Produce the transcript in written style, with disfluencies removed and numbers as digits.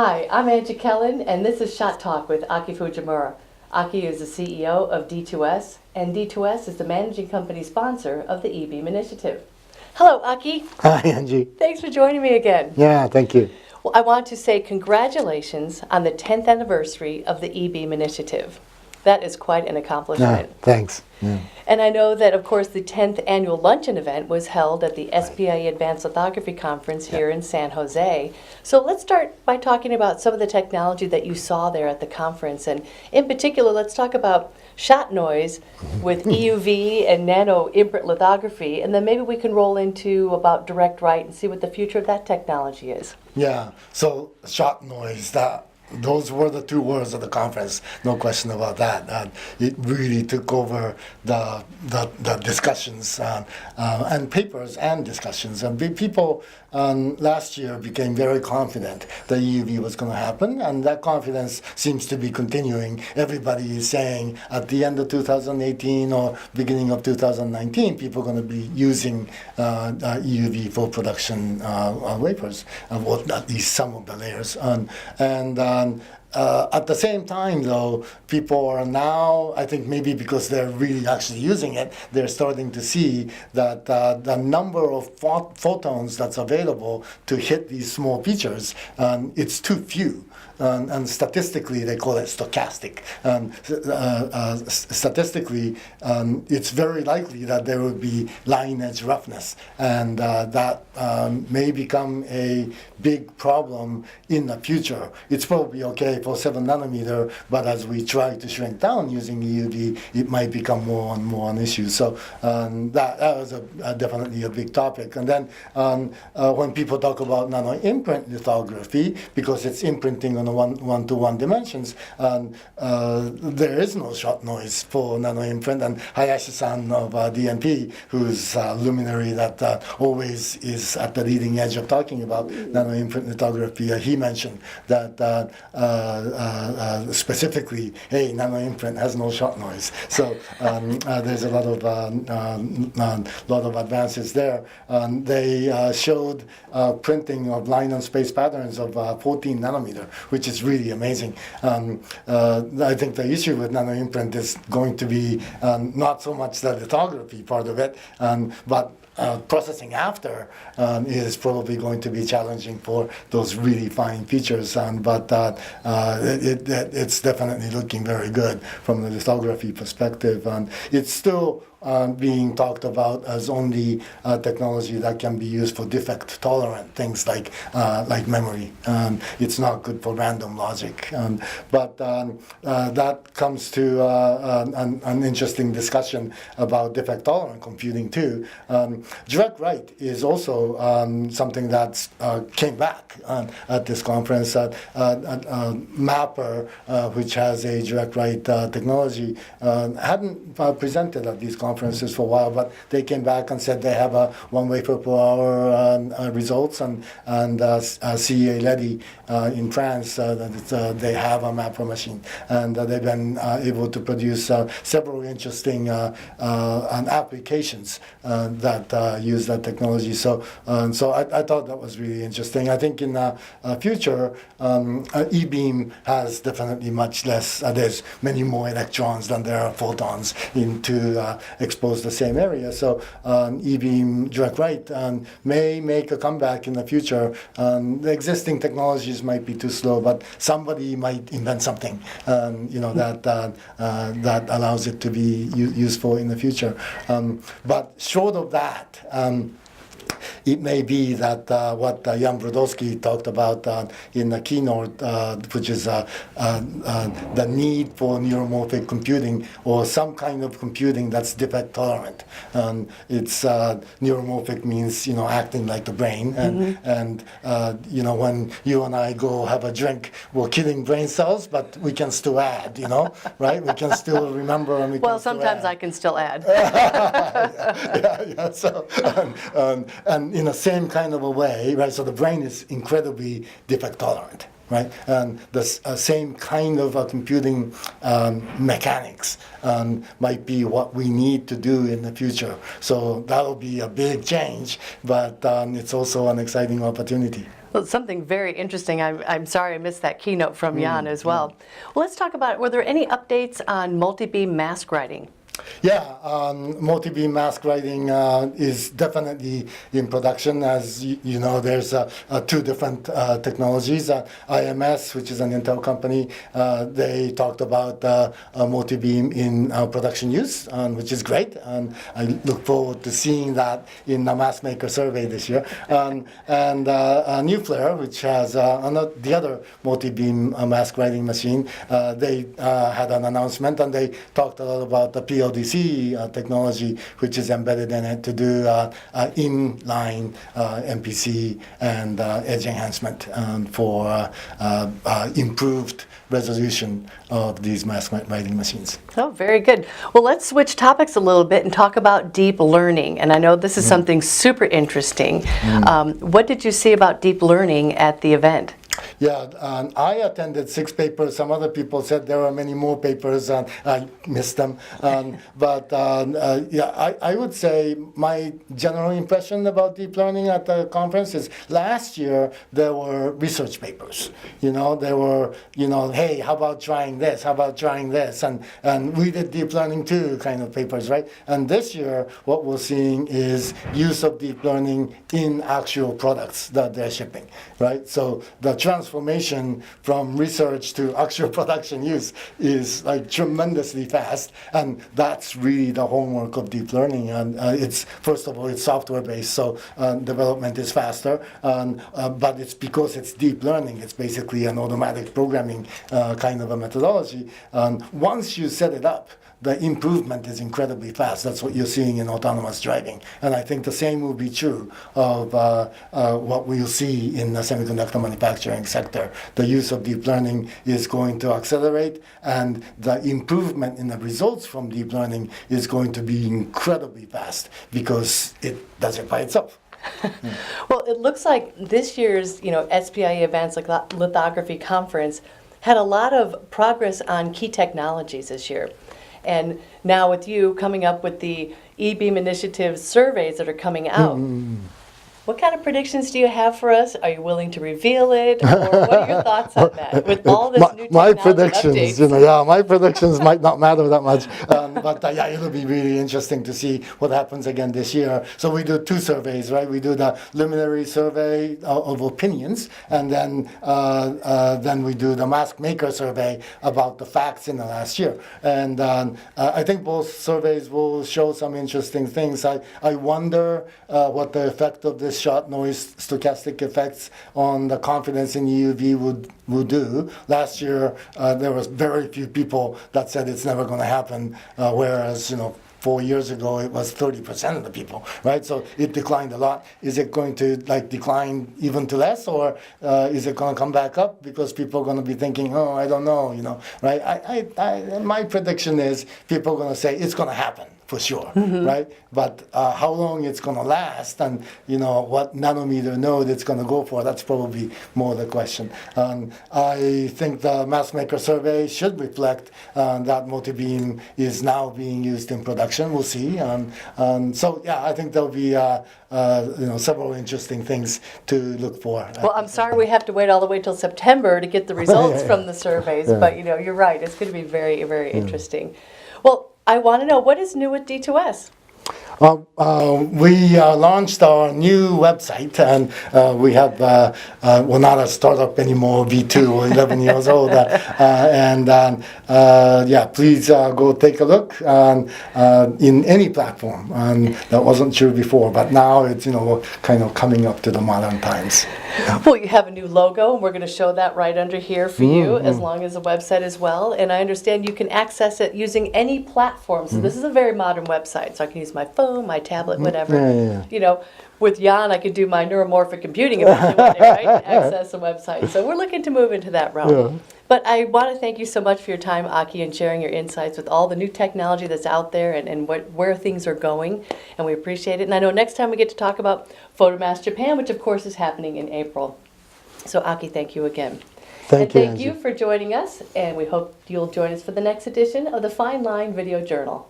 Hi, I'm Angie Kellen, and this is Shot Talk with Aki Fujimura. Aki is the CEO of D2S, and D2S is the managing company sponsor of the eBeam initiative. Hello, Aki. Hi, Angie. Thanks for joining me again. Yeah, thank you. Well, I want to say congratulations on the 10th anniversary of the eBeam initiative. That is quite an accomplishment. Thanks. Yeah. And I know that, of course, the 10th annual luncheon event was held at the SPIE Advanced Lithography Conference here in San Jose. So let's start by talking about some of the technology that you saw there at the conference. And in particular, let's talk about shot noise with EUV and nanoimprint lithography. And then maybe we can roll into about direct write and see what the future of that technology is. Yeah, so shot noise, those were the two words of the conference, no question about that. And it really took over the discussions and papers and discussions. And people last year became very confident that EUV was going to happen, and that confidence seems to be continuing. Everybody is saying at the end of 2018 or beginning of 2019, people are going to be using EUV for production wafers, or at least some of the layers. At the same time, though, people are now, I think maybe because they're really actually using it, they're starting to see that the number of photons that's available to hit these small features, it's too few. And statistically, they call it stochastic. Statistically, it's very likely that there will be line edge roughness, and that may become a big problem in the future. It's probably okay for 7 nanometer, but as we try to shrink down using EUV, it might become more and more an issue. So that was definitely a big topic. And then when people talk about nanoimprint lithography, because it's imprinting on one-to-one dimensions, there is no shot noise for nanoimprint. And Hayashi-san of DNP, who's a luminary that always is at the leading edge of talking about nanoimprint lithography, he mentioned that specifically, hey, nanoimprint has no shot noise. So there's a lot of advances there. They showed printing of line on space patterns of 14 nanometer, which is really amazing. I think the issue with nanoimprint is going to be not so much the lithography part of it, but processing after is probably going to be challenging for those really fine features, but it's definitely looking very good from the lithography perspective. And it's still being talked about as only technology that can be used for defect-tolerant things like memory. It's not good for random logic. But that comes to an interesting discussion about defect-tolerant computing too. Direct write is also something that came back at this conference. Mapper, which has a direct write technology, hadn't presented at these conferences for a while, but they came back and said they have a 1 wafer per hour results, and CEA Ledi in France, they have a mapper machine, and they've been able to produce several interesting applications that use that technology. So I thought that was really interesting. I think in the future, eBeam has definitely much less. There's many more electrons than there are photons to expose the same area. So eBeam direct write may make a comeback in the future. The existing technologies might be too slow, but somebody might invent something that allows it to be useful in the future. But short of that, it may be that what Jan Brodowski talked about in the keynote, which is the need for neuromorphic computing or some kind of computing that's defect tolerant. It's neuromorphic means acting like the brain, and when you and I go have a drink, we're killing brain cells, but we can still add, right? We can still remember, and we well, can sometimes I can still add. yeah. So. And in the same kind of a way, right? So the brain is incredibly defect tolerant, right? And the same kind of computing mechanics might be what we need to do in the future. So that'll be a big change, but it's also an exciting opportunity. Well, something very interesting. I'm sorry I missed that keynote from Jan as well. Well, let's talk about, were there any updates on multi-beam mask writing? Yeah, multi-beam mask writing is definitely in production. As you know, there's two different technologies. IMS, which is an Intel company, they talked about multi-beam in production use, which is great. And I look forward to seeing that in the mask maker survey this year. And New Flare, which has the other multi-beam mask writing machine, they had an announcement and they talked a lot about the PLDC technology, which is embedded in it to do inline MPC and edge enhancement for improved resolution of these mask writing machines. Oh, very good. Well, let's switch topics a little bit and talk about deep learning. And I know this is something super interesting. What did you see about deep learning at the event? Yeah, I attended 6 papers. Some other people said there were many more papers, and I missed them. I would say my general impression about deep learning at the conference is last year there were research papers. There were, hey, how about trying this? How about trying this? And we did deep learning too kind of papers, right? And this year, what we're seeing is use of deep learning in actual products that they're shipping, right? So the transformation from research to actual production use is like tremendously fast, and that's really the homework of deep learning. And it's, first of all, it's software based, so development is faster, but it's because it's deep learning. It's basically an automatic programming kind of a methodology. And once you set it up, the improvement is incredibly fast. That's what you're seeing in autonomous driving. And I think the same will be true of what we'll see in the semiconductor manufacturing sector. The use of deep learning is going to accelerate, and the improvement in the results from deep learning is going to be incredibly fast because it does it by itself. Well, it looks like this year's SPIE Advanced Lithography Conference had a lot of progress on key technologies this year. And now with you coming up with the eBeam initiative surveys that are coming out, what kind of predictions do you have for us? Are you willing to reveal it? Or what are your thoughts on that with all this new technology predictions, updates? my predictions might not matter that much, but it'll be really interesting to see what happens again this year. So we do 2 surveys, right? We do the luminary survey of opinions, and then we do the mask maker survey about the facts in the last year. And I think both surveys will show some interesting things. I wonder what the effect of this shot noise stochastic effects on the confidence in EUV would do. Last year, there was very few people that said it's never going to happen, whereas 4 years ago it was 30% of the people, right? So it declined a lot. Is it going to decline even to less, or is it going to come back up because people are going to be thinking, oh, I don't know, right? My prediction is people are going to say it's going to happen for sure, right? But how long it's going to last, and what nanometer node it's going to go for, that's probably more the question. I think the mask maker survey should reflect that multi-beam is now being used in production. We'll see. So yeah, I think there'll be several interesting things to look for. Well, I'm sorry we have to wait all the way till September to get the results from the surveys, but you're right. It's going to be very, very interesting. Well, I want to know, what is new with D2S? We launched our new website, and we have, we're not a startup anymore, V2, we're 11 years old. Please go take a look in any platform. That wasn't true before, but now it's, kind of coming up to the modern times. Well, you have a new logo, and we're going to show that right under here for you, as long as the website as well. And I understand you can access it using any platform. So this is a very modern website. So I can use my phone, my tablet, whatever. With Jan, I could do my neuromorphic computing if I really wanted, right? Access the website. So we're looking to move into that realm. But I want to thank you so much for your time, Aki, and sharing your insights with all the new technology that's out there and where things are going. And we appreciate it. And I know next time we get to talk about Photomask Japan, which of course is happening in April. So Aki, thank you again. Thank you for joining us. And we hope you'll join us for the next edition of the Fine Line Video Journal.